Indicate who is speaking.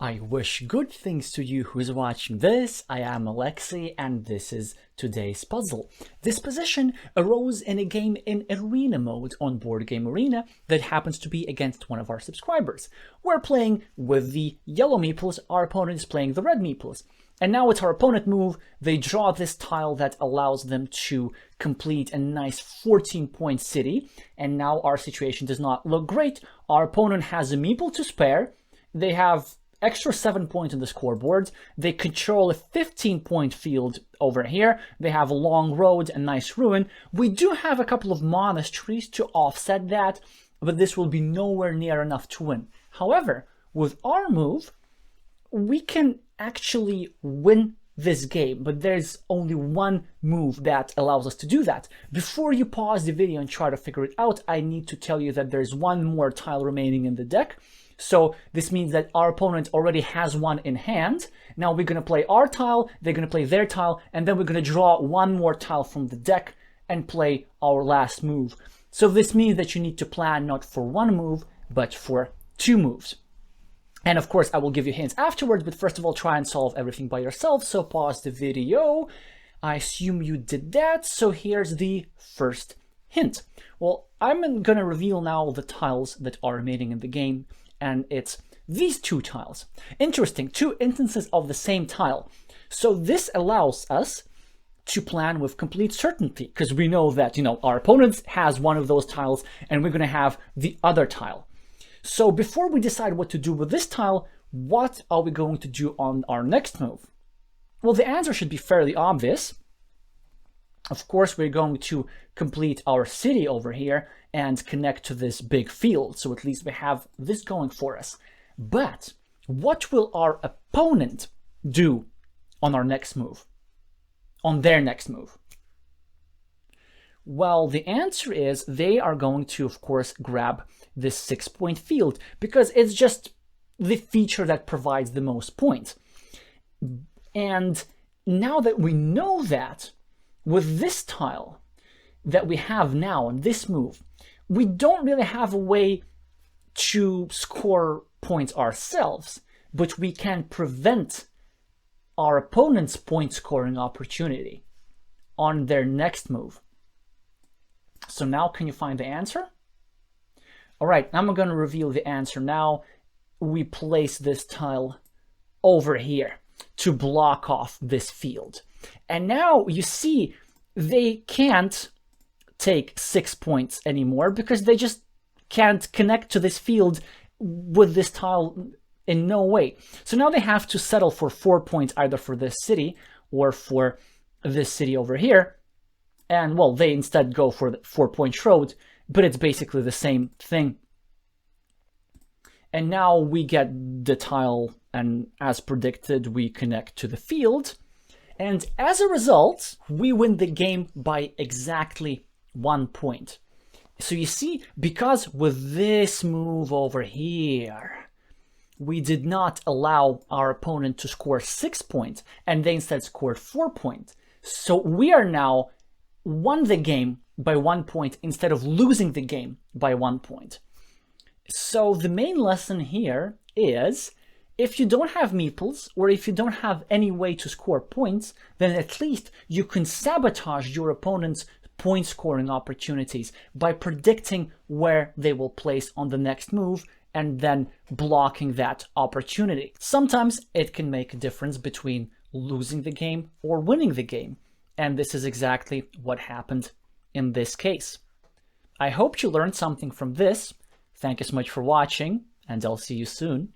Speaker 1: I wish good things to you who's watching this. I am Alexey and this is today's puzzle. This position arose in a game in arena mode on Board Game Arena that happens to be against one of our subscribers. We're playing with the yellow meeples, our opponent is playing the red meeples. And now it's our opponent move, they draw this tile that allows them to complete a nice 14-point city. And now our situation does not look great. Our opponent has a meeple to spare. They have extra 7 points on the scoreboard. They control a 15-point field over here. They have a long road and nice ruin. We do have a couple of monasteries to offset that, but this will be nowhere near enough to win. However, with our move, we can actually win this game, but there's only one move that allows us to do that. Before you pause the video and try to figure it out, I need to tell you that there's one more tile remaining in the deck. So this means that our opponent already has one in hand. Now we're going to play our tile, they're going to play their tile, and then we're going to draw one more tile from the deck and play our last move. So this means that you need to plan not for one move, but for two moves. And of course, I will give you hints afterwards, but first of all, try and solve everything by yourself. So pause the video. I assume you did that. So here's the first hint. Well, I'm going to reveal now the tiles that are remaining in the game. And it's these two tiles. Interesting, two instances of the same tile. So this allows us to plan with complete certainty because we know that, our opponent has one of those tiles and we're going to have the other tile. So before we decide what to do with this tile, what are we going to do on our next move? Well, the answer should be fairly obvious. Of course, we're going to complete our city over here and connect to this big field. So at least we have this going for us. But what will our opponent do on our next move? On their next move? Well, the answer is they are going to, of course, grab this 6-point field because it's just the feature that provides the most points. And now that we know that, with this tile that we have now on this move, we don't really have a way to score points ourselves, but we can prevent our opponent's point scoring opportunity on their next move. So now can you find the answer? All right, I'm going to reveal the answer now. We place this tile over here to block off this field. And now you see they can't take 6 points anymore because they just can't connect to this field with this tile in no way. So now they have to settle for 4 points either for this city or for this city over here. And well, they instead go for the 4-point road, but it's basically the same thing. And now we get the tile, and as predicted, we connect to the field. And as a result, we win the game by exactly 1 point. So you see, because with this move over here, we did not allow our opponent to score 6 points, and they instead scored 4 points. So we are now won the game by 1 point instead of losing the game by 1 point. So the main lesson here is, if you don't have meeples, or if you don't have any way to score points, then at least you can sabotage your opponent's point scoring opportunities by predicting where they will place on the next move and then blocking that opportunity. Sometimes it can make a difference between losing the game or winning the game. And this is exactly what happened in this case. I hope you learned something from this. Thank you so much for watching, and I'll see you soon.